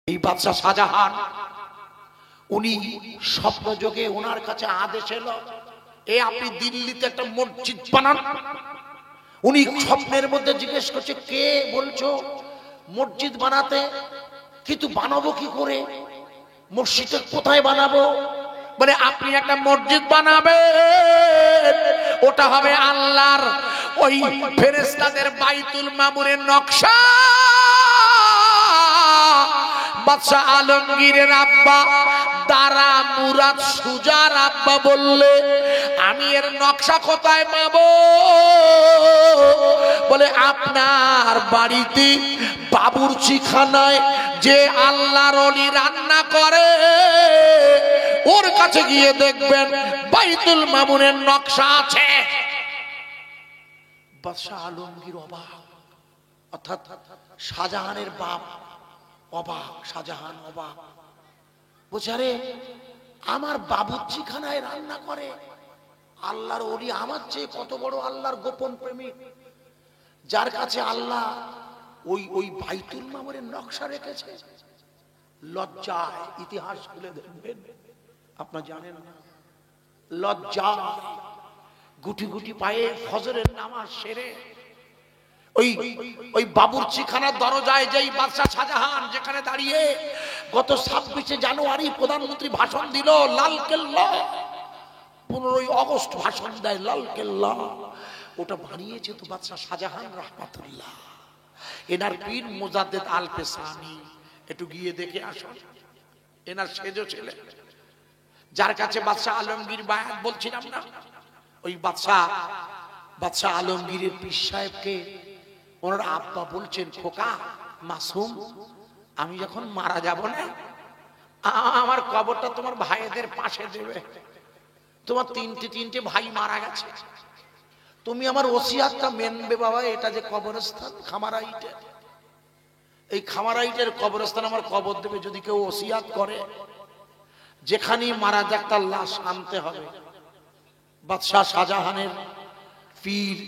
এই বাদশা শাহজাহান উনি স্বপ্নযোগে ওনার কাছে আদেশ এলো, আপনি দিল্লিতে একটা মসজিদ বানান। উনি স্বপ্নের মধ্যে জিজ্ঞেস করছে, কে বলছো মসজিদ বানাতে? কিন্তু বানাবো কি করে, মসজিদটা কোথায় বানাবো? বলে আপনি একটা মসজিদ বানাবেন, ওটা হবে আল্লাহর ওই ফেরেশতাদের বাইতুল মামুরের নকশা। বাদশা আলমগীরের আব্বা দারা মুরাদ সুজার আব্বা বললে, আমি এর নকশা কোথায় পাবো? বলে আপনার বাড়িতে বাবুর্চিখানায় যে আল্লাহর ওলি রান্না করে ওর কাছে গিয়ে দেখবেন বাইতুল মামুনের নকশা আছে। বাদশা আলমগীর অবাক, অর্থাৎ শাহজাহানের বাপ অবাক, শাহজাহান অবাক। বলছে, আরে আমার বাবুর্চিখানায় রান্না করে আল্লাহর ওলি, আমার চেয়ে কত বড় আল্লাহর গোপন প্রেমিক, যার কাছে আল্লাহ ওই বাইতুল মামুরের নকশা রেখেছে। লজ্জায় ইতিহাস খুলে দেখবেন, আপনারা জানেন না, লজ্জা গুটি গুটি পায়ে ফজরের নামাজ সেরে ওই বাবুর্চিখানার দরজায় যেই বাদশা শাহজাহান যেখানে দাঁড়িয়ে গত 26শে জানুয়ারি প্রধানমন্ত্রী ভাষণ দিল, লালকেল্লা 15ই আগস্ট ভাষণ দেয় লালকেল্লা, ওটা বানিয়েছে তো বাদশা শাহজাহান রহমাতুল্লাহ। এনার পীর মুজাদ্দেদ আল পেসানি, একটু গিয়ে দেখে আসুন। এনার সেজো ছেলে, যার কাছে বাদশা আলমগীর বায়াত বলছিলাম না, ওই বাদশা আলমগীরের পীর সাহেবকে ওনার আব্বা বলছেন, খোকা মাসুম, আমি যখন মারা যাব না, আমার কবরটা তোমার ভাইদের পাশে দেবে। তোমার তিনটে ভাই মারা গেছে, তুমি আমার ওসিয়াতটা মেনবে বাবা। এটা যে কবরস্থান খামারাইটের, এই খামারাইটের কবরস্থান আমার কবর দেবে। যদি কেউ ওসিয়াত করে যেখানেই মারা যাক তার লাশ আনতে হবে। বাদশাহ শাহজাহানের পীর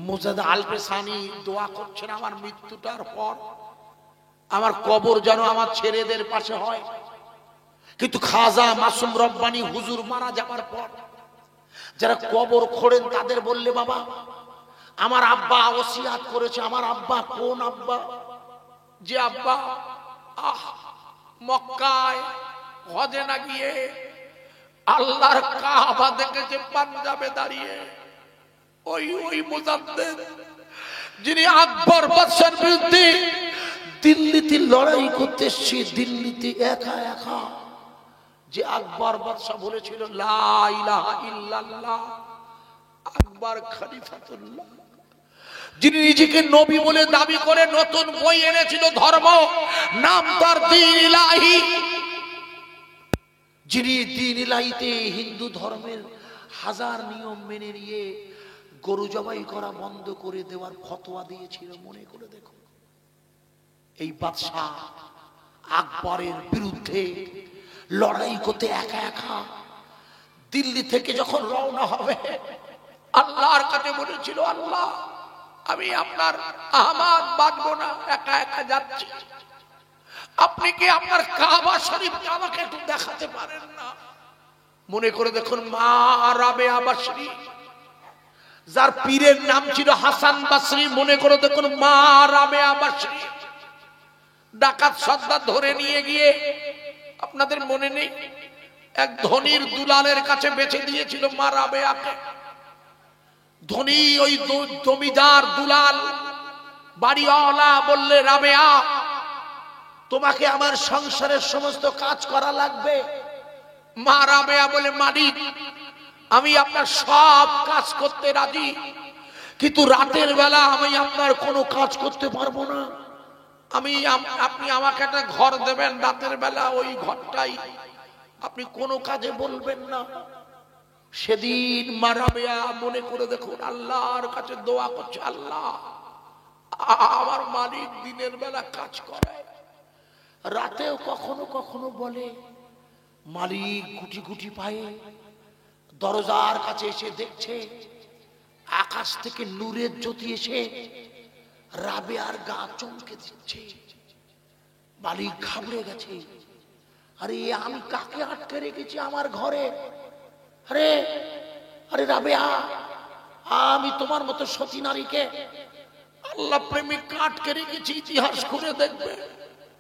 মুজাদ্দেদ আল পেসানি দোয়া করছেন, আমার মৃত্যুটার পর আমার কবর যেন আমার ছেলেদের পাশে হয়। কিন্তু খাজা মাসুম রব্বানী হুজুর মারা যাবার পর যারা কবর খোঁড়েন তাদের বললে, বাবা আমার আব্বা ওসিয়াত করেছে। আমার আব্বা কোন আব্বা? যে আব্বা মক্কায় হজে না গিয়ে আল্লাহর কাবা দেখেছে পাঞ্জাবে দাঁড়িয়ে, ওই মুজাদ্দেদ যিনি আকবর বাদশার বিরুদ্ধে দিল্লিতে লড়াই করতে এসেছে, দিল্লিতে একা একা, যে আকবর বাদশা বলেছিল লা ইলাহা ইল্লাল্লাহ, আকবর খলিফাতুল্লাহ, যিনি নিজেকে নবী বলে দাবি করে নতুন বই এনেছিল ধর্ম, নাম তার দ্বীন ইলাহি, যিনি দ্বীন ইলাহিতে হিন্দু ধর্মের হাজার নিয়ম মেনে নিয়ে গরু জবাই করা বন্ধ করে দেওয়ার ফতোয়া দিয়েছিল। মনে করে দেখো, এই বাদশাহ আকবরের বিরুদ্ধে লড়াই করতে একা একা দিল্লি থেকে যখন রওনা হবে, আল্লাহর কাছে বলেছিল, আল্লাহ আমি আপনার আহমদ বাঁচবো না, একা একা যাচ্ছি, আপনি কি আপনার কাবা শরীফকে আমাকে একটু দেখাতে পারেন না? মনে করে দেখুন, মা রাবেয়া বাসরি, যার পীরের নাম ছিল হাসান বাসরি, মনে করে দেখুন মা রাবেয়া বাসরি ডাকাত সর্দার ধরে নিয়ে গিয়ে, আপনাদের মনে নেই, এক ধনীর দুলালের কাছে বেচে দিয়েছিল মা রাবেয়াকে। ধনী ওই জমিদার দুলাল বাড়িওয়ালা বললে, রাবেয়া তোমাকে আমার সংসারের সমস্ত কাজ করা লাগবে। মা রাবেয়া বলে, মালিক আমি আপনার সব কাজ করতে রাজি, কিন্তু রাতের বেলা আমি আপনার কোনো কাজ করতে পারবো না। আপনি আমাকে একটা ঘর দেবেন, রাতের বেলা ওই ঘরটাই আপনি কোনো কাজে বলবেন না। সেদিন মা রাবেয়া মনে করে দেখুন আল্লাহর কাছে দোয়া করছে, আল্লাহ আমার মালিক দিনের বেলা কাজ করে, রাতেও কখনো কখনো বলে। মালিক গুটি গুটি পায়ে দরজার কাছে এসে দেখছে আকাশ থেকে নূরের জ্যোতি এসে রাবেয়ার গা চমকে দিচ্ছে। মালিক ঘাবড়ে গেছে। আরে আমি কাকে আটকে রেখেছি আমার ঘরে? আরে আরে রাবেয়া, আমি তোমার মতো সতী নারীকে আল্লাহ প্রেমিক আটকে রেখেছি। ইতিহাস খুলে দেখবে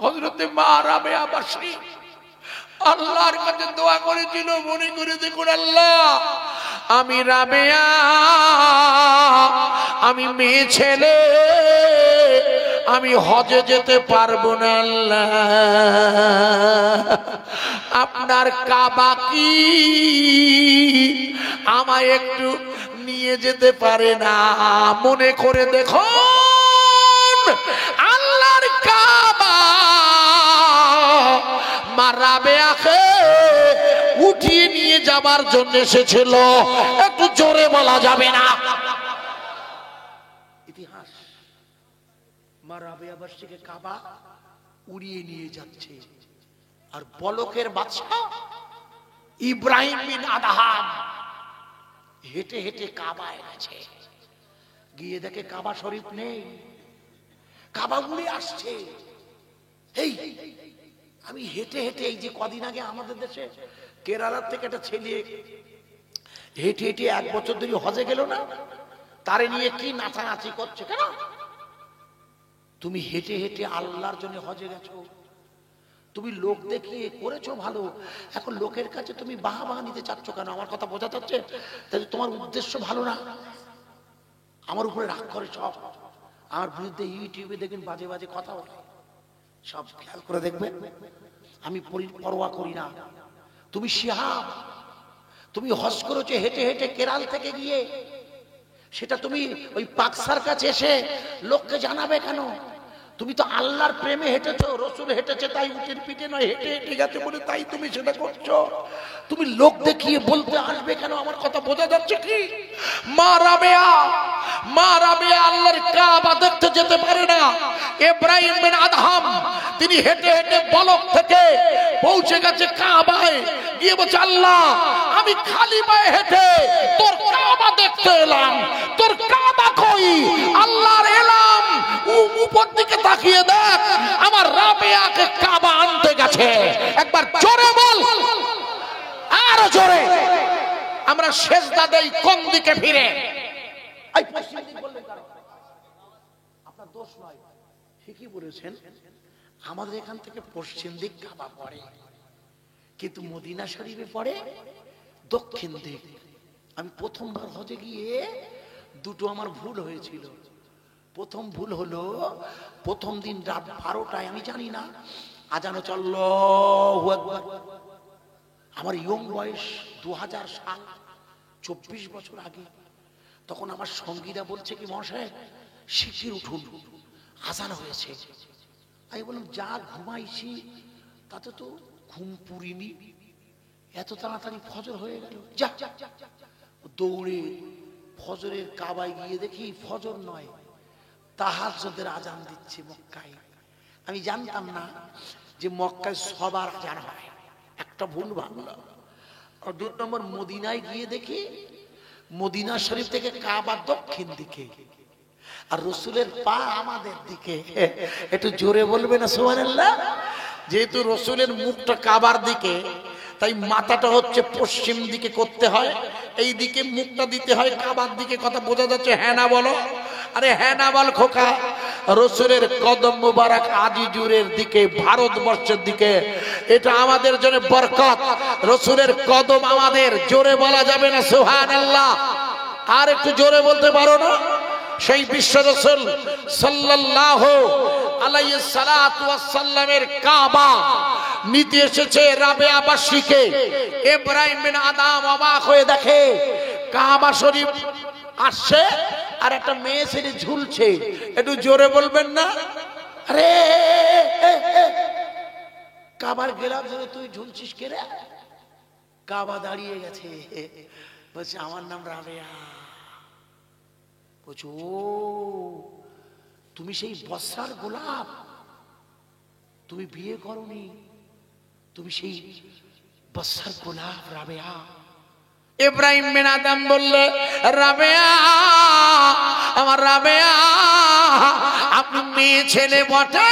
হযরতে মা রাবেয়া বাসী আল্লাহর কাছে দোয়া করেছিল, মনে করে দেখুন, আল্লাহ আমি রাবেয়া, আমি মেয়ে ছেলে, আমি হজে যেতে পারবো না, আল্লাহ আপনার কাবা কি আমায় একটু নিয়ে যেতে পারে না? মনে করে দেখুন, আল্লাহর কাবা মা রাবেয়াকে উঠিয়ে নিয়ে যাবার জন্য এসেছিল। একটু জোরে বলা যাবে না? ইতিহাস। মা রাবেয়া বাসীকে কাবা উড়িয়ে নিয়ে যাচ্ছে, আর বলকের বাদশা ইব্রাহিম বিন আদহাম হেঁটে হেঁটে কাবায় গেছে। গিয়ে দেখে কাবা শরীফ নেই, কাবা উড়ে আসছে। এই আমি হেঁটে হেঁটে, এই যে কদিন আগে আমাদের দেশে কেরালার থেকে একটা ছেলে হেঁটে হেঁটে 1 বছর ধরে হজে গেল না, তারে নিয়ে কি নাচানাচি করছে কেন? তুমি হেঁটে হেঁটে আল্লাহর জন্য হজে গেছো, তুমি লোক দেখিয়ে করেছো ভালো, এখন লোকের কাছে তুমি বাহবা নিতে চাচ্ছ কেন? আমার কথা বোঝা যাচ্ছে? তাহলে তোমার উদ্দেশ্য ভালো না। আমার উপরে রাগ করে সব, আমার বিরুদ্ধে ইউটিউবে দেখবেন বাজে বাজে কথা বলে, সব খেয়াল করে দেখবেন। আমি পরোয়া করি না। তুমি শিহাব, তুমি হজ করেছো হেঁটে হেঁটে কেরাল থেকে গিয়ে, সেটা তুমি ওই পাকসার কাছে এসে লোককে জানাবে কেন? তুমি তো আল্লাহর প্রেমে হেঁটেছো, রসুল হেঁটেছে তাই উটের পিঠে নয়, হেঁটে হেঁটে গেছে বলে তাই তুমি সেটা করছো। তুমি লোক দেখিয়ে বলতে আসবে কেন? আমার কথা বোঝা যাচ্ছে কি? মা রাবেয়া আল্লাহর কাবা দেখতে যেতে পারে না। ইব্রাহিম বিন আদহাম তিনি হেঁটে হেঁটে বলক থেকে পৌঁছে গেছে কাবায়, গিয়ে বলছে, আল্লাহ আমি খালি পায়ে হেঁটে তোর কাবা দেখতে এলাম, তোর কাবা কই? আল্লাহর এলাম উপর দিকে তাকিয়ে দেখ, আমার রাবেয়াকে কাবা আনতে গেছে। একবার জোরে বল, আরো জোরে। আমরা সেজদা দেই কোন দিকে ফিরে? এই পশ্চিম দিক বললেন কারণ আপনার দোষ নয়, ঠিকই বলেছেন। আমাদের এখান থেকে পশ্চিম দিক কাবা পড়ে, কিন্তু মদিনা শরীফে পড়ে দক্ষিণ দিক। আমি প্রথমবার হজে গিয়ে দুটো আমার ভুল হয়েছিল। প্রথম ভুল হলো, প্রথম দিন রাত 12টায়, আমি জানি না, আজানো চলল, আমার ইয়ং বয়স 2000 সাল, 24 বছর আগে। তখন আমার সঙ্গীরা বলছে কি, মশাই শিগগির উঠুন, আজান হয়েছে। আমি বললাম, যা ঘুমাইছি তাতে তো ঘুম পুরিনি, এত তাড়াতাড়ি ফজর হয়ে গেল। যা দৌড়ে ফজরের কাবায় গিয়ে দেখি ফজর নয়, তাহাজ্জুদের আজান দিচ্ছে মক্কায়। আমি জানতাম না যে মক্কায় সবার আজান হয়। একটা ভুল ভাবলাম। আর 2 নম্বর, মদিনায় গিয়ে দেখি মদিনা শরীফ থেকে কাবা দক্ষিণ দিকে, আর রসুলের পা আমাদের দিকে। একটু জোরে বলবে না সুবহানাল্লাহ? যেহেতু রসুলের মুখটা কাবার দিকে, তাই মাথাটা হচ্ছে পশ্চিম দিকে করতে হয়, এই দিকে মুখটা দিতে হয় কাবার দিকে। কথা বোঝা যাচ্ছে? হ্যাঁ না বলো? আরে হ্যাঁ না বল খোকা। রসুলের কদম মুবারক আজিজুরের দিকে, ভারতবর্ষের দিকে, এটা আমাদের জন্য বরকত। রসুলের কদম আমাদের, জোরে বলা যাবে না সুবহানাল্লাহ? আর একটু জোরে বলতে পারো না? সেই বিশ্ব রাসূল সাল্লাল্লাহু আলাইহি সাল্লাতু ওয়াস সাল্লামের কাবা নিতে এসেছে রাবেয়া বাসীকে। ইব্রাহিম বিন আদহাম অবাক হয়ে দেখে কাবা শরীফ আসছে আর একটা মেয়ে ছেলে ঝুলছে। একটু জোরে বলবেন না? আরে কাবার গেলাম ধরে তুই ঝুলছিস কে রে? কাবা দাঁড়িয়ে গেছে, বলছে আমার নাম রাবেয়া। বলছো, তুমি সেই বসরার গোলাপ, তুমি বিয়ে করনি, তুমি সেই বসরার গোলাপ রাবেয়া। ইব্রাহিম বিন আদহাম বললে, রাবেয়া, আমার রাবেয়া, আপনি মেয়ে ছেলে বটে,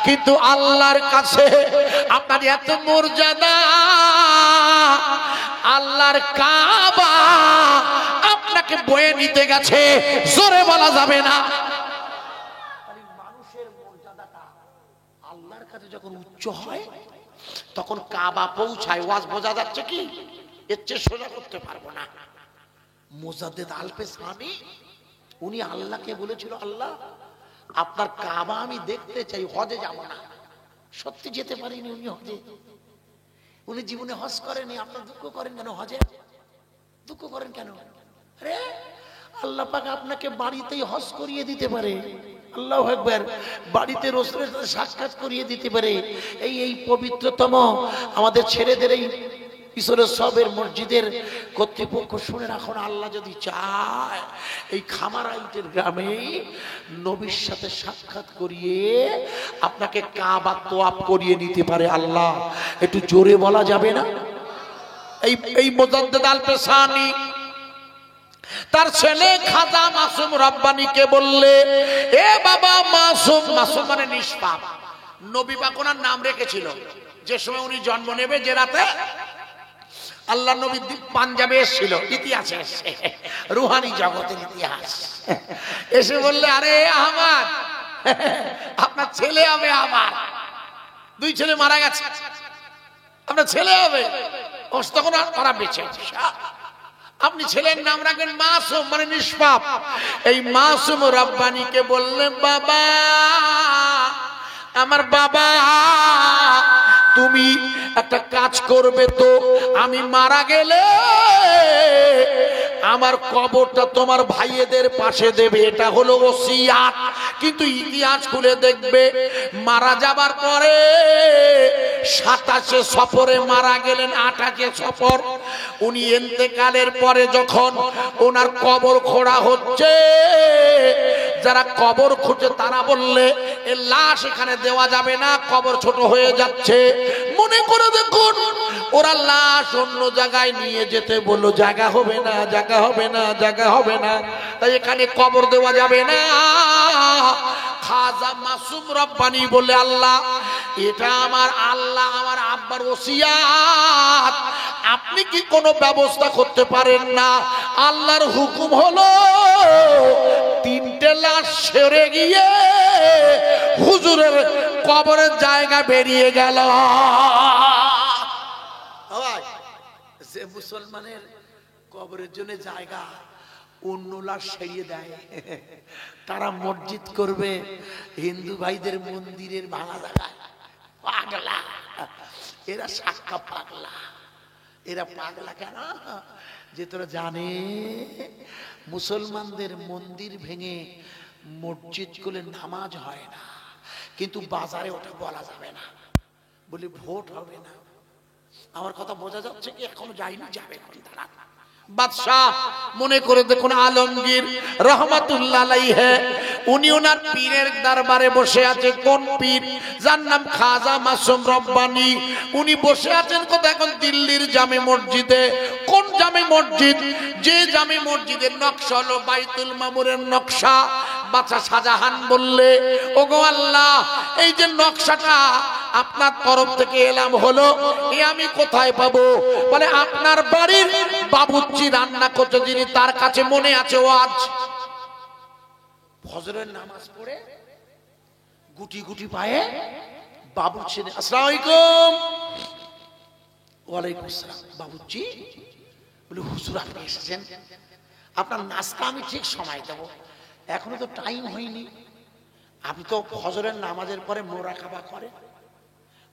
কিন্তু আল্লাহর কাছে আপনার এত মর্যাদা, আল্লাহর কাবা আপনাকে বয়ে নিতে গেছে, জোরে বলা যাবে না। মানুষের মর্যাদাটা আল্লাহর কাছে যখন উচ্চ হয় তখন কাবা পৌঁছায়। ওয়াজ বোঝা যাচ্ছে কি? এর চেয়ে সোজা করতে পারবো না। মুজাদ্দিদ আল-পেশানি উনি আল্লাহকে বলেছিল, আল্লাহ আপনার কাবা আমি দেখতে চাই, হজে যাব না। সত্যি যেতে পারিনি উনি হজে, উনি জীবনে হজ করেনি। আপনার দুঃখ করেন কেন? হজে দুঃখ করেন কেন? আরে আল্লাহ পাক আপনাকে বাড়িতেই হজ করিয়ে দিতে পারে। আল্লাহু আকবার। বাড়িতে রাসূলের সাথে সাক্ষাৎ করিয়ে দিতে পারে। এই পবিত্রতম আমাদের ছেলেদের এই ঈশ্বরের সবের মসজিদের কর্তৃপক্ষ শুনে রাখুন, আল্লাহ যদি চায় এই খামারাইটের গ্রামে নবীর সাথে সাক্ষাৎ করিয়ে আপনাকে কাবা তোয়াফ করিয়ে নিতে পারে। আল্লাহ একটু জোরে বলা যাবে না? এই মুজাদ্দিদ আল-পেশানি তার ছেলে খাজা মাসুম রব্বানীকে বললে, এ বাবা মাসুম, মাসুম মানে নিষ্পাপ। নবী পাক ওনার নাম রেখেছিল যে সময় উনি জন্ম নেবে, যে রাতে আল্লাহ নবী পাঞ্জাবে এসেছিল। ইতিহাসে এসে রুহানি জগতের ইতিহাস এসে বললে, আরে আহমদ আপনার ছেলে হবে। আমার দুই ছেলে মারা গেছে, আপনার ছেলে হবে। তখন তারা বেঁচে আছে। আপনি ছেলের নাম রাখবেন মাসুম মানে নিষ্পাপ। এই মাসুম রব্বানীকে বললেন, বাবা আমার বাবা, তুমি একটা কাজ করবে তো, আমি মারা গেলে আমার কবরটা তোমার ভাইয়েদের পাশে দেবে। এটা হলো ওসিয়াত। কিন্তু ইতিহাস খুলে দেখবে মারা যাবার পরে 27 সফরে মারা গেলেন, 28 সফর। উনি ইন্তেকালের পরে যখন ওনার কবর খোঁড়া হচ্ছে, যারা কবর খুঁজে তারা বললে এ লাশ এখানে দেওয়া যাবে না, কবর ছোট হয়ে যাচ্ছে। মনে করে দেখুন, ওরা লাশ অন্য জায়গায় নিয়ে যেতে বললো, জায়গা হবে না, জায়গা হবে না, জায়গা হবে না, তাই এখানে কবর দেওয়া যাবে না। খাজা মাসুম রব্বানী বলে, আল্লাহ এটা আমার আল্লাহ আমার আব্বার ওসিয়াত, আপনি কি কোনো ব্যবস্থা করতে পারেন না? আল্লাহর হুকুম হলো 3টে লাশ সেরে গিয়ে হুজুরের কবরের জায়গা বেরিয়ে গেল। যে মুসলমানের কবরের জন্য জায়গা অন্য লাশ সেরিয়ে দেয়, তারা মসজিদ করবে হিন্দু ভাইদের মন্দিরের ভাঙা জায়গায়। পাগলা এরা, সাক্ষা পাগলা এরা। পাগলা কেন? যে তোরা জানে মুসলমানদের মন্দির ভেঙে মসজিদ করলে নামাজ হয় না, কিন্তু বাজারে ওটা বলা যাবে না, বলে ভোট হবে না। আমার কথা বোঝা যাচ্ছে কি? এখনো যায়নি, যাবে। বাদশাহ মনে করে দেখুন, আলমগীর রহমাতুল্লাহ আলাইহি উনি ওনার পীরের দরবারে বসে আছে। কোন পীর? যার নাম খাজা মাসুম রব্বানী। উনি বসে আছেন কোথায়? এখন দিল্লির জামে মসজিদে। কোন জামে মসজিদ? যে জামে মসজিদের নকশা হলো বাইতুল মামুরের নকশা। বাদশা শাহজাহান বললে, ওগো আল্লাহ, এই যে নকশাটা আপনার তরফ থেকে এলাম হলো, এ আমি কোথায় পাবো? বলে, আপনার বাড়ির বাবুর্চি রান্না করছে যিনি, তার কাছে মনে আছে ওয়াজ। ফজরের নামাজ পড়ে গুটি গুটি পায়ে বাবুর্চি, আসসালামু আলাইকুম। ওয়ালাইকুম আসসালাম। বাবুর্চি বলে, হুজুর আপনি এসেছেন, আপনার নাস্তা আমি ঠিক সময় দেবো। এখনো তো টাইম হয়নি। আপনি তো ফজরের নামাজের পরে মোরাকাবা করেন,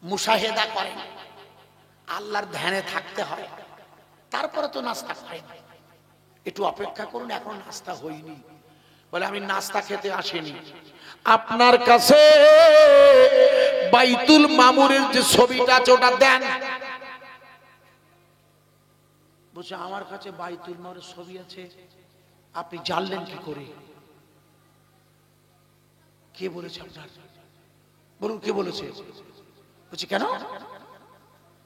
মুশাহেদা করেন, আল্লাহর ধ্যানে থাকতে হয়, তারপরে তো নাস্তা করেন। একটু অপেক্ষা করুন, এখন নাস্তা হয়নি। বলে, আমি নাস্তা খেতে আসিনি, আপনার কাছে বাইতুল মামুরের যে ছবিটা আছে ওটা দেন। বলছে, আমার কাছে বাইতুল মামুরের ছবি আছে, আপনি জানলেন কি করে? কে বলেছে আপনার? বলুন কে বলেছে? বলছে, কেন?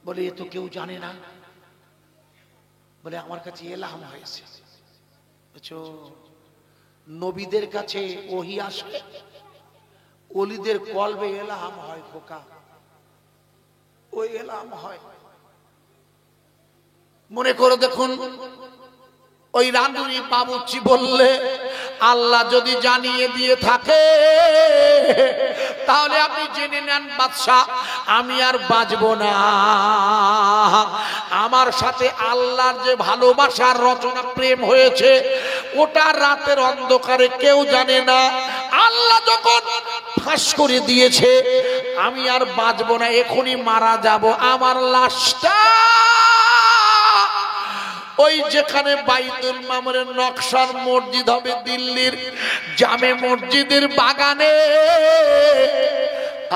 বলে, এ তো কেউ জানে না। বলে, আমার কাছে এলহাম হয়েছে। বলছো, নবীদের কাছে ওহী আসে, ওলিদের কলবে এলহাম হয় খোকা, ওই এলহাম হয়। মনে করে দেখুন, ওই রাঁধুনি বাবুর্চি বললে আল্লাহ যদি জানিয়ে দিয়ে থাকে তাহলে আপনি জেনে নেন বাদশাহ, আমি আর বাঁচবো না। আমার সাথে আল্লাহর যে ভালোবাসার রচনা প্রেম হয়েছে ওটা রাতের অন্ধকারে কেউ জানে না। আল্লাহ যখন ফাঁস করে দিয়েছে আমি আর বাঁচবো না, এখনই মারা যাব। আমার লাশটা ওই যেখানে বাইতুল মামুরের নকশার মসজিদ হবে দিল্লির জামে মসজিদের বাগানে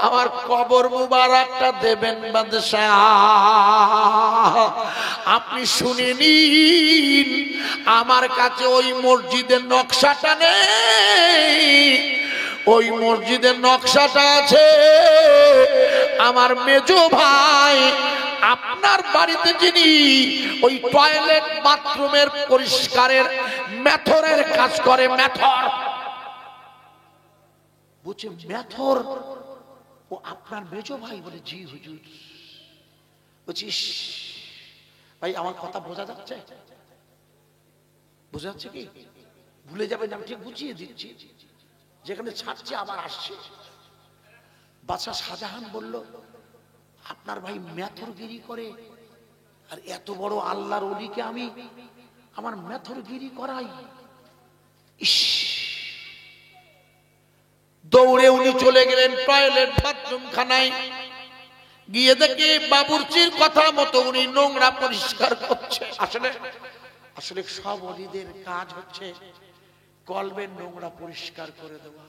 আমার কবর মুবারকটা দেবেন বাদশাহ। আপনি শুনে নিন, আমার কাছে ওই মসজিদের নকশাটা নেই, ওই মসজিদের নকশাটা আছে আমার মেজো ভাই আপনার বাড়িতে যিনি ওই টয়লেট বাথরুমের পরিষ্কারের মেথরের কাজ করে। মেথর বুঝছে, মেথর ও আপনার মেজো ভাই? বলে জি হুজুর। বুঝিস ভাই, আমার কথা বোঝা যাচ্ছে? বোঝা যাচ্ছে কি? ভুলে যাবেন, আমি ঠিক বুঝিয়ে দিচ্ছি। যেখানে ছাড়ছে আবার আসছে। বাদশাহ শাহজাহান বলল, আপনার ভাই মেথরগিরি করে, আর এত বড় আল্লাহর ওলিকে আমি আমার মেথরগিরি করাই? ইস! দৌড়ে উনি চলে গেলেন টয়লেট বাথরুম খানায়, গিয়ে দেখে বাবুর্চির কথা মতো উনি নোংরা পরিষ্কার করছে। আসলে আসলে সব ওলিদের কাজ হচ্ছে কলবের নোংরা পরিষ্কার করে দেওয়া,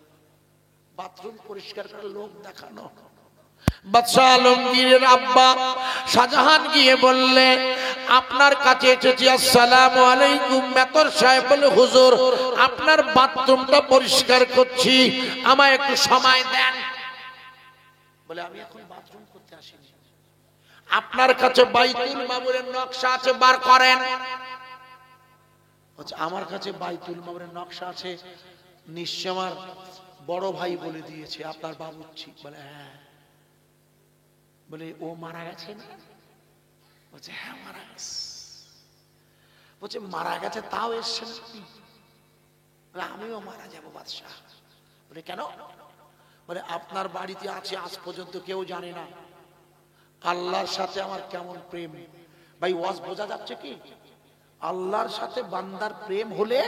বাথরুম পরিষ্কার করে লোক দেখানো। বাদশাহ আলমগীরের আব্বা শাহজাহান গিয়ে বললে, আপনার কাছে এসেছি। আসসালামু আলাইকুম। মেথর সাহেব বলে, হুজুর আপনার বাথরুমটা পরিষ্কার করছি, আমায় একটু সময় দেন। বলে, আমি এখন বাথরুম করতে আসিনি, আপনার কাছে বাইতুল মামুরের নকশা আছে, বার করেন। আমার কাছে বাইতুল মামুরের নকশা আছে, নিশ্চয় আমার বড় ভাই বলে দিয়েছে, আপনার বাবুর্চি। বলে, হ্যাঁ। বলে, ও মারা গেছে না? বলছে, হ্যাঁ মারা গেছে। বলছে, মারা গেছে তাও এসছেন? বলে, আমিও মারা যাবো বাদশাহ। বলে, কেন? বলে, আপনার বাড়িতে আছে, আজ পর্যন্ত কেউ জানে না আল্লাহর সাথে আমার কেমন প্রেম। ভাই ওয়াজ বোঝা যাচ্ছে কি? আল্লাহর সাথে বান্দার প্রেম হলে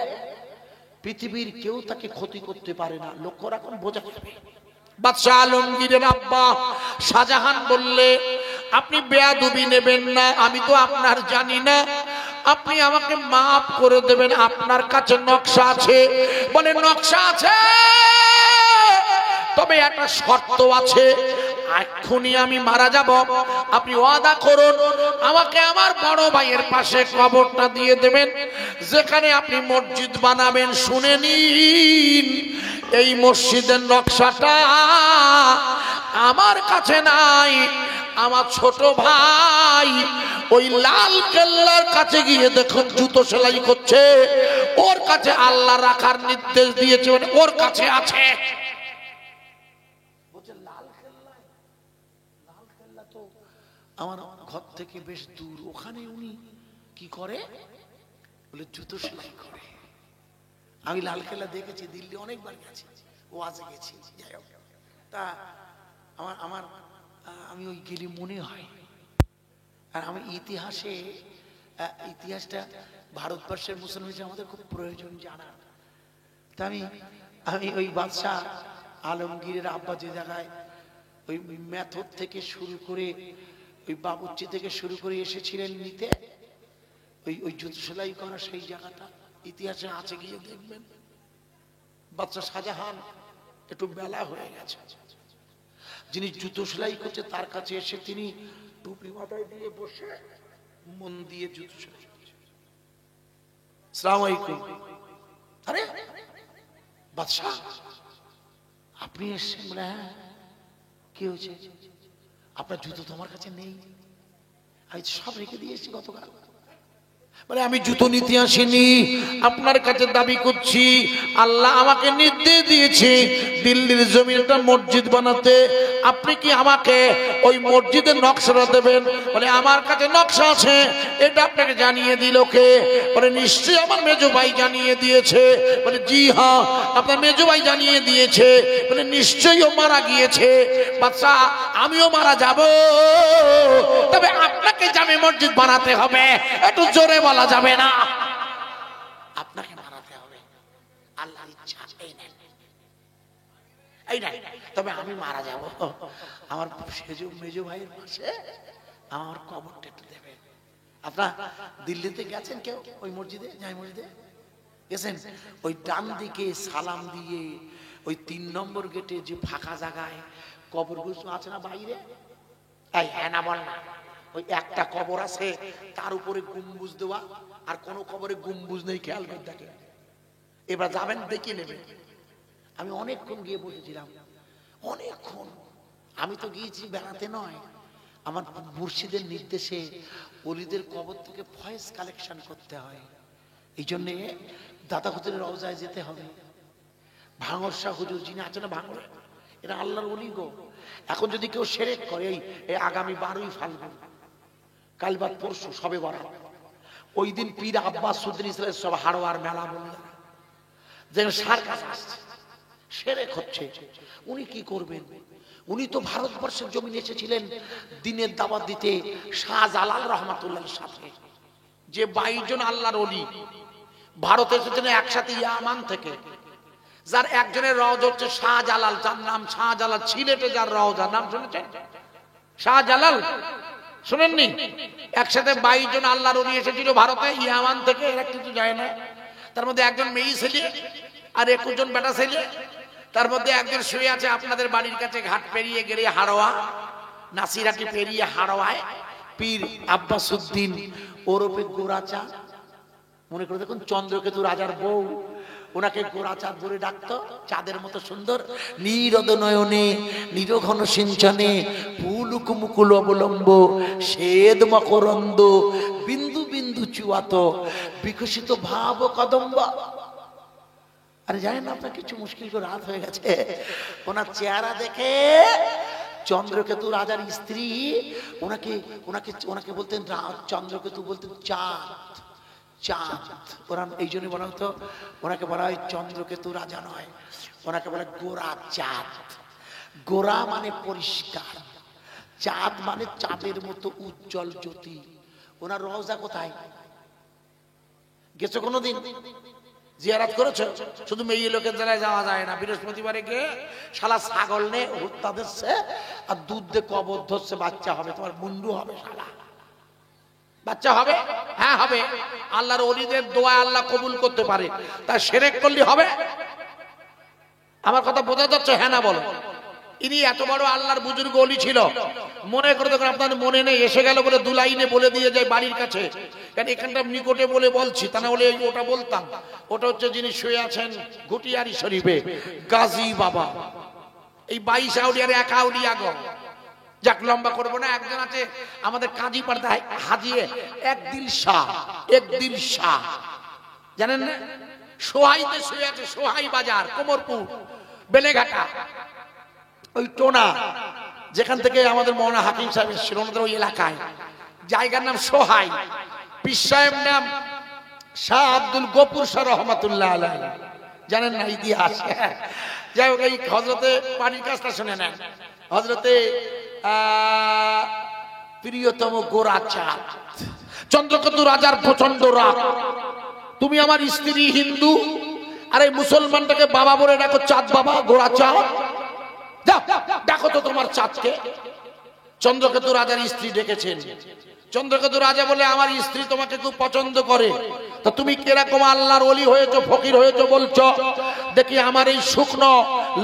পৃথিবীর কেউ তাকে ক্ষতি করতে পারে না। লক্ষ্য রাখুন, বোঝা যাবে। বাদশাহ আলমগীরের আব্বা শাহজাহান বললে, আপনি বেয়াদবি নেবেন না, আমি তো আপনার জানি না, আপনি আমাকে মাফ করে দেবেন। আপনার কাছে নকশা আছে? বলে, নকশা আছে, তবে একটা শর্ত আছে, এক্ষুনি আমি মারা যাব, আপনি ওয়াদা করুন আমাকে আমার বড় ভাইয়ের পাশে কবরটা দিয়ে দেবেন, যেখানে আপনি মসজিদ বানাবেন। শুনে নিন, এই মসজিদের নকশাটা আমার কাছে নাই, আমার ছোট ভাই ওই লাল কেল্লার কাছে গিয়ে দেখুন জুতো সেলাই করছে, ওর কাছে আল্লাহ রাখার নির্দেশ দিয়েছে, ওর কাছে আছে। আমার ঘর থেকে বেশ দূর, ওখানে উনি কি করে? বলে, জুতো সেলাই করে। আমি লালকেল্লা দেখেছি, দিল্লি অনেকবার গেছি, ও আজকে গেছি। যাই হোক, তা আমার আমি ওই গেলি মনে হয়। আর আমি ইতিহাসটা ভারতবর্ষের মুসলমান হিসেবে আমাদের খুব প্রয়োজন জানা। তা আমি ওই বাদশাহ আলমগীরের আব্বা যে জায়গায় ওই মেথড থেকে শুরু করে, ওই বাবুর্চি থেকে শুরু করে এসেছিলেন নিতে, ওই জুতো সেলাই করা সেই জায়গাটা ইতিহাসে আছে, গিয়ে দেখবেন। বাদশাহ শাহজাহান একটু বেলা হয়ে গেছে, যিনি জুতো সেলাই করছে তার কাছে এসে তিনি টুপি মাথায় দিয়ে বসে মন দিয়ে জুতো সেলাই করছে। আসসালামু আলাইকুম। আরে বাদশাহ, আপনি এসেছেন? বলে, হ্যাঁ। কি হয়েছে? আপনার জুতো তো আমার কাছে নেই, আমি সব রেখে দিয়েছি গতকাল। বলে, আমি জুতো নিতে আসিনি, আপনার কাছে দাবি করছি, আল্লাহ আমাকে নির্দেশ দিয়েছে দিল্লির জমিনটা মসজিদ বানাতে, আপনি কি আমাকে ওই মসজিদের নকশাটা দেবেন? বলে আমার কাছে নকশা আছে। এটা আপনাকে জানিয়ে দিল কে? বলে নিশ্চয়ই আমার মেজো ভাই জানিয়ে দিয়েছে। বলে জি হ্যাঁ, আপনার মেজো ভাই জানিয়ে দিয়েছে। বলে নিশ্চয়ই ও মারা গিয়েছে। বাচ্চা আমিও মারা যাব, তবে আপনাকে জামে মসজিদ বানাতে হবে। একটু জোরে বলা যাবে না? আপনাকে বানাতে হবে, আল্লাহর ইচ্ছা। এই নাই, তবে আমি মারা যাব, আমার মেজো ভাইয়ের পাশে আমার কবরটা একটু দেবে। আপনার দিল্লিতে গেছেন কেউ ওই মসজিদে, জামে মসজিদে গেছেন? ওই ডান দিকে সালাম দিয়ে ওই 3 নম্বর গেটে যে ফাঁকা জায়গায় কবরগুলো আছে না বাইরে, এই হ্যাঁ না বল না, ওই একটা কবর আছে, তার উপরে গম্বুজ দেওয়া, আর কোন কবরে গম্বুজ নেই, খেয়াল করে দেখেন। এবার যাবেন, দেখে নেবেন। আমি অনেকক্ষণ গিয়ে বসেছিলাম, অনেকক্ষণ। আমি তো গিয়েছি বেড়াতে নয়, আমার মুর্শিদের নির্দেশে ওলিদের কবর থেকে ফয়েজ কালেকশন করতে হয়। এই জন্যে দাদা হুজুরের রওজায় যেতে হবে। ভাঙর শাহ হুজুর যিনি আছেন না, ভাঙর, এরা আল্লাহর ওলি গো। এখন যদি কেউ শিরক করে, এই আগামী 12ই ফাল্গুন, কাল বাদ পরশু সবে বরাত, ওই দিন পীর আব্বাস সুদ্দীন ইসলামের সব হাড়োয়ার মেলা বলে যেন সার্কাস আসছে, শিরক হচ্ছে। উনি কি করবেন? উনি তো ভারতবর্ষের জমিনে এসেছিলেন দিনের দাওয়াত দিতে শাহজালাল রহমাতুল্লাহর সাথে, যে 22 জন আল্লাহর ওলি ভারতে এসেছেন একসাথে ইয়ামান থেকে, যার একজনের রওজা হচ্ছে শাহজালাল, যার নাম শাহজালাল। সিলেটে যার রওজা, নাম শুনেছেন? শাহজালাল শুনেননি? একসাথে 22 জন আল্লাহর ওলি এসেছিল ভারতে ইয়ামান থেকে, এরা কিছু যায় না। তার মধ্যে একজন মেয়ে ছেলে আর 21 জন বেটা ছেলে। তার মধ্যে একজন শুয়ে আছে আপনাদের বাড়ির কাছে, ঘাট পেরিয়ে গেলে হাড়োয়া, নাসিরাকে পেরিয়ে হাড়োয়ায় পীর আব্বাসউদ্দিন ওরফে গোরাচা। মনে করে দেখুন, চন্দ্রকেতু রাজার বউ, ওনাকে গোরাচাঁদ বলে ডাকতো। চাঁদের মতো সুন্দর, নীরদ নয়নে নিরঘন সিঞ্চনে পুলুক মুকুল অবলম্ব শ্বেদ মকরন্দ বিন্দু বিন্দু চুয়াত বিকশিত ভাব কদম্ব। আরে জানেন না আপনার, কিছু মুশকিল করে রাত হয়ে গেছে, ওনার চেহারা দেখে চন্দ্রকেতু রাজার স্ত্রী ওনাকে ওনাকে ওনাকে বলতেন চন্দ্রকেতু, বলতেন চাঁদ চাঁদ। ওরা এই জন্য বলা হতো, ওনাকে বলা হয় চন্দ্রকেতু রাজা নয়, ওনাকে বলে গোরা চাঁদ। গোরা মানে পরিষ্কার, চাঁদ মানে চাঁদের মতো উজ্জ্বল জ্যোতি। ওনার রওজা কোথায় গেছো কোনোদিন? জিয়ারত করেছো? শুধু মেয়ে লোকের দ্বারা যাওয়া যায় না। বৃহস্পতিবারে গিয়ে শালা ছাগল নে হত্যা দিচ্ছে আর দুধ দিয়ে কবর ধরছে, বাচ্চা হবে, তোমার মুন্ডু হবে, শালা বাচ্চা হবে। হ্যাঁ হবে, আল্লাহর ওলিদের দোয়া আল্লাহ কবুল করতে পারে, তা শিরক করলে হবে? আমার কথা বোঝা যাচ্ছে? হ্যাঁ না বলো। ইনি এত বড় আল্লাহর বুজুর্গ ওলি ছিল, মনে করে দেখুন, আপনাদের মনে নেই, এসে গেল বলে 2 লাইনে বলে দিয়ে যায় বাড়ির কাছে, কারণ এখানটা নিকটে বলে বলছি, তা না হলে ওটা বলতাম। ওটা হচ্ছে যিনি শুয়ে আছেন ঘুটিয়ারি শরীফে, গাজী বাবা। এই 22 আউলিয়ার এক আউলিয়া গো। যাক, লম্বা করবো না। একজন আছে আমাদের কাজী পাড়ায় হাজিয়ে একদিল শাহ, একদিল শাহ, জানেন না? সোহাইতে শুয়ে আছে, সোহাই বাজার, কোমরপুর, বেলেঘাটা, ওই টোনা যেখান থেকে আমাদের মৌলানা হাকিম সাহেব ছিল, ওনাদের ওই এলাকায়। জায়গার নাম সোহাই। পীর সাহেব নাম শাহ আব্দুল গফুর শাহ রহমাতুল্লাহ আলাইহি, জানেন না ইতিহাস? যাই হোক, এই হযরতে পানির কাজটা শুনে নেন। হযরতে প্রিয়তম গোরাচাঁদ, চন্দ্রকেতু রাজার প্রচন্ড রাগ, তুমি আমার স্ত্রী হিন্দু, আর এই মুসলমানটাকে বাবা বলে ডাকো, চাঁদ বাবা, গোরাচাঁদ, যাও ডাকো তো তোমার চাঁদকে। চন্দ্রকেতু রাজার স্ত্রী ডেকেছেন। চন্দ্রকেতু রাজা বলে, আমার স্ত্রী তোমাকে খুব পছন্দ করে, তা তুমি কিরকম আল্লাহর ওলি হয়েছো, ফকির হয়েছো বলছো, দেখি আমার এই শুকনো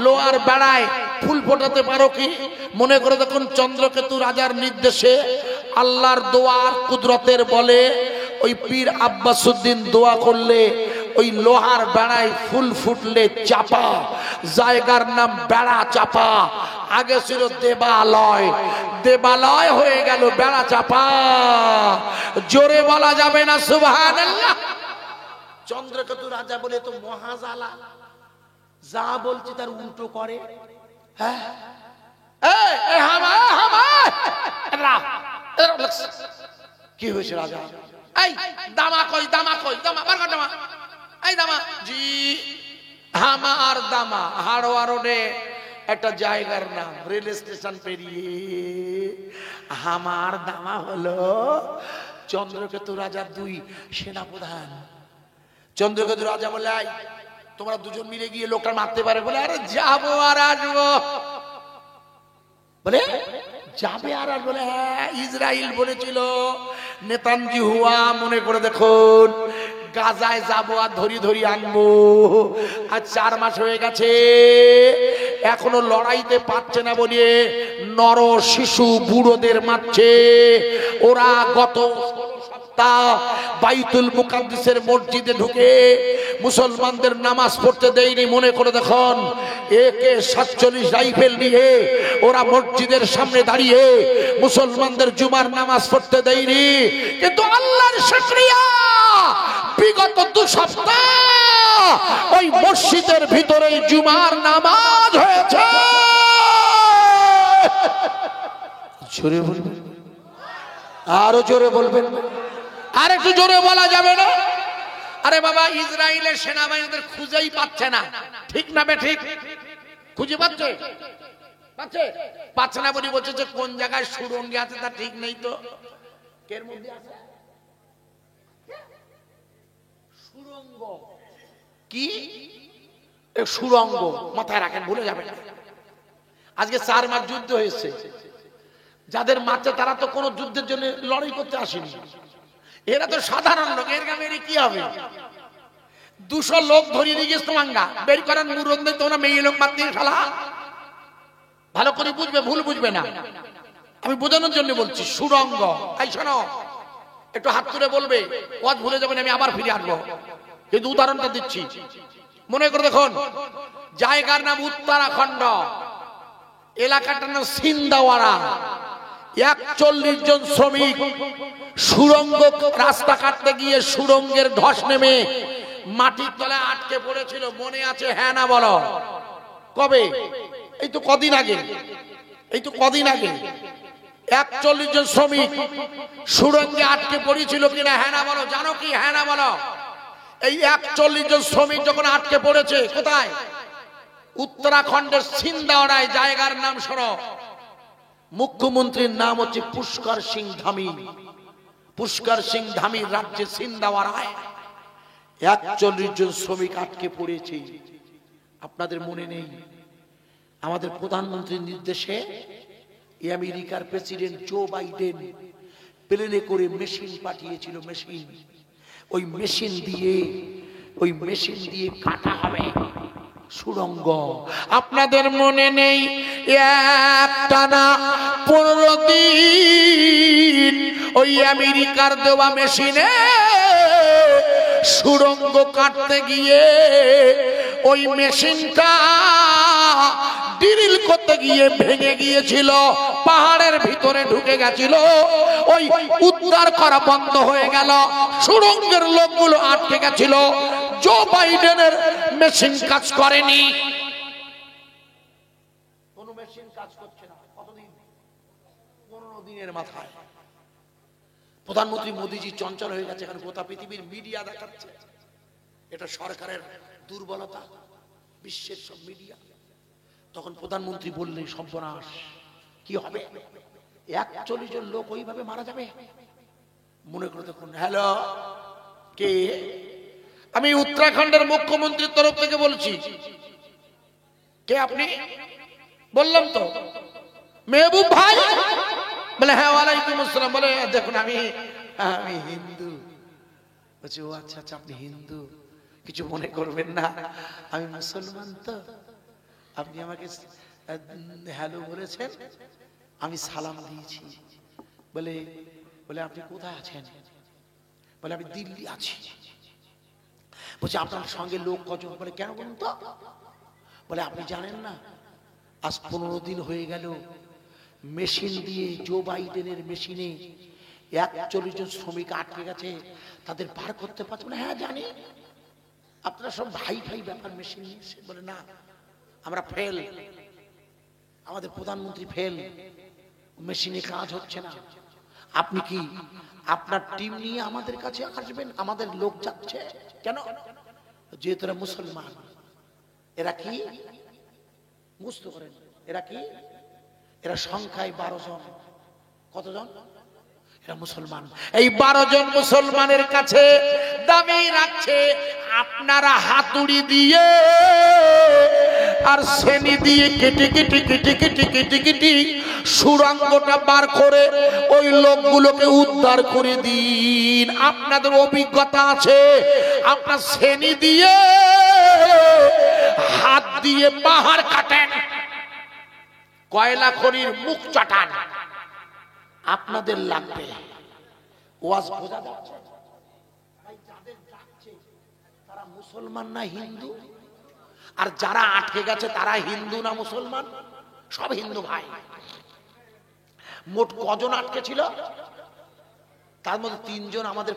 লোহার বেড়ায় ফুল ফোটাতে পারো কি? মনে করে দেখুন, চন্দ্রকেতু রাজার নির্দেশে আল্লাহর দোয়ার কুদরতের বলে ওই পীর আব্বাসউদ্দিন দোয়া করলে ওই লোহার বেড়ায় ফুল ফুটলে চাপা, জায়গার নাম বেড়া চাপা। আগে ছিল দেবালয়, দেবালয় হয়ে গেল বেড়া চাপা। জোরে বলা যাবে না সুবহানাল্লাহ? চন্দ্রকেতু রাজা বলে তো মহাজালা, যা বলছে তার উল্টো করে। হ্যাঁ কি হয়েছে রাজা? এই দামা কই, দামা কই, দামা বার কর দামা। এই দামা জি আমার দামা হাড়োয়া রোডে একটা জায়গার নাম, রেল স্টেশন পেরিয়ে। আমার দামা হলো চন্দ্রকেতু রাজার 2 সেনাপ্রধান। চন্দ্রকেতু রাজা বলে, আই তোমরা দুজন মিলে গিয়ে লোকটা মারতে পারে। বলে আরে যাবো আর আসবো। বলে যাবে আর আসবো। বলে হ্যাঁ, ইসরায়েল বলেছিল নেতানজি হুয়া, মনে করে দেখুন গাজায় যাবো আর ধরি ধরি আনবো। আর 4 মাস হয়ে গেছে, এখনো লড়াইতে পারছে না বলে নর শিশু বুড়োদের মারছে। ওরা গত বাইতুল মুকাদ্দিসের মসজিদে ঢুকে মুসলমানদের নামাজ পড়তে দেয়নি। মনে করে দেখুন AK-47 রাইফেল নিয়ে ওরা মসজিদের সামনে দাঁড়িয়ে মুসলমানদের জুমার নামাজ পড়তে দেয়নি। কিন্তু আল্লাহর শুকরিয়া, বিগত 2 সপ্তাহ ওই মসজিদের ভিতরেই জুমার নামাজ হয়েছে। জোরে বলবেন, আরো জোরে বলবেন। আর একটু জোরে বলা যাবে না? আরে বাবা, ইসরায়েলের সেনাবাহিনীদের খুঁজেই পাচ্ছে না, ঠিক না বে ঠিক? খুঁজে পাচ্ছে পাচ্ছে না বলি বলছে যে কোন জায়গায় সুরঙ্গে আছে তা ঠিক নেই। তো এর মধ্যে আছে সুরঙ্গ। কি সুরঙ্গ? মাথায় রাখেন, ভুলে যাবেন। আজকে 4 মাস যুদ্ধ হয়েছে। যাদের মারছে তারা তো কোনো যুদ্ধের জন্য লড়াই করতে আসেনি। এরা তো সাধারণ লোক। এর গামে কি হবে? 200 লোক ধরিয়ে নিয়ে গেছে মাঙ্গা বের করেন মুরন্দে, তোমরা মেয়ে লোক মারতে শালা। ভালো করে বুঝবে, ভুল বুঝবে না, আমি বোঝানোর জন্য বলছি। সুরঙ্গ, এই শোনো, একটু হাত তুলে বলবে, ওয়াজ ভুলে যাবেন, আমি আবার ফিরে আসবো। কিন্তু উদাহরণটা দিচ্ছি, মনে করে দেখুন। জায়গার নাম উত্তরাখণ্ড, এলাকাটার নাম সিন্দাওয়ারা। 41 জন শ্রমিক সুরঙ্গ রাস্তা কাটতে গিয়ে সুরঙ্গের ধস নেমে মাটির তলায় আটকে পড়েছিল। মনে আছে? হ্যাঁ না বলো। কবে? এই তো কদিন আগে। 41 জন শ্রমিক সুরঙ্গে আটকে পড়েছিল কিনা হ্যাঁ না বলো। জানো কি? হ্যাঁ না বলো। এই 41 জন শ্রমিক যখন আটকে পড়েছে, কোথায়? উত্তরাখণ্ডের সিন্দাওয়ারায়। জায়গার নাম শোনো। মুখ্যমন্ত্রীর নাম হচ্ছে পুষ্কর সিং ধামি। পুষ্কর সিং ধামির রাজ্যে সিন্দাওয়ারায় 41 জন শ্রমিক আটকে পড়েছে। আপনাদের মনে নেই, আমাদের প্রধানমন্ত্রীর নির্দেশে আমেরিকার প্রেসিডেন্ট জো বাইডেন প্লেনে করে মেশিন পাঠিয়েছিল। মেশিন, ওই মেশিন দিয়ে কাটা হবে সুড়ঙ্গ। আপনাদের মনে নেই? একটানা 15 দিন ওই আমেরিকার দেওয়া মেশিনে সুড়ঙ্গ কাটতে গিয়ে ওই মেশিনটা ড্রিল করতে গিয়ে ভেঙে গিয়েছিল, পাহাড়ের ভিতরে ঢুকে গেছিল। ওই উদ্ধার করা বন্ধ হয়ে গেল, সুড়ঙ্গের লোকগুলো আটকে গেছিল। জো বাইডেনের মেশিন কাজ করেনি। কোন মেশিন কাজ করছে না। কতদিন? 15 দিনের মাথায় প্রধানমন্ত্রী মোদীজি চঞ্চল হয়ে গেছে। এখন গোটা পৃথিবীর মিডিয়া দেখাচ্ছে এটা সরকারের দুর্বলতা, বিশ্বের সব মিডিয়া। তখন প্রধানমন্ত্রী বললেন সর্বনাশ, কি হবে? 41 জন লোক ওইভাবে মারা যাবে। মনে করে দেখুন, হ্যালো, কে? আমি উত্তরাখণ্ডের মুখ্যমন্ত্রীর তরফ থেকে বলছি। কে আপনি? বললাম তো, মেহবুব ভাই। বলে হ্যাঁ, ওয়ালাইকুম আসসালাম। বলে দেখুন আমি হিন্দু। বলছি ও আচ্ছা আচ্ছা, আপনি হিন্দু, কিছু মনে করবেন না, আমি মুসলমান। তো আপনি আমাকে হ্যালো বলেছেন, আমি সালাম দিয়েছি। বলে বলে আপনি কোথায় আছেন? বলে আমি দিল্লি আছি। বলছে আপনার সঙ্গে লোক কজন? বলে কেন বলুন তো? বলে আপনি জানেন না, আজ 15 দিন হয়ে গেল মেশিন দিয়ে, জো বাইডেনের মেশিনে 41 জন শ্রমিক আটকে গেছে, তাদের পার করতে পারছে না। হ্যাঁ জানি। আপনারা সব ভাই ভাই ব্যাপার মেশিন নিয়ে বলে না আমরা ফেল, আমাদের প্রধানমন্ত্রী ফেল, মেশিনে কাজ হচ্ছে না। আপনি কি আপনার টিম নিয়ে আমাদের কাছে আসবেন? আমাদের লোক যাচ্ছে কেন? যেহেতু এরা মুসলমান। এরা কি বুঝতে পারেন? এরা কি? এরা সংখ্যায় 12 জন। কতজন? এরা মুসলমান। এই 12 জন মুসলমানের কাছে দাবি রাখছে আপনারা হাতুড়ি দিয়ে আর শ্রেণী দিয়ে কেটে কেটে কেটে কেটে কেটে কেটে সুড়ঙ্গটা বার করে ওই লোকগুলোকে উদ্ধার করে দিন। আপনাদের অভিজ্ঞতা আছে, আপনার শ্রেণী দিয়ে হাত দিয়ে পাহাড় কাটেন, কয়লা খনির মুখ চাটান, আপনাদের লাগবে। ওয়াজ বোঝা যাচ্ছে? যাদের যাচ্ছে তারা মুসলমান না হিন্দু? আর যারা আটকে গেছে তারা হিন্দু না মুসলমান? সব হিন্দু ভাই। মোট কজন আটকে ছিল? তার মধ্যে 3 জন আমাদের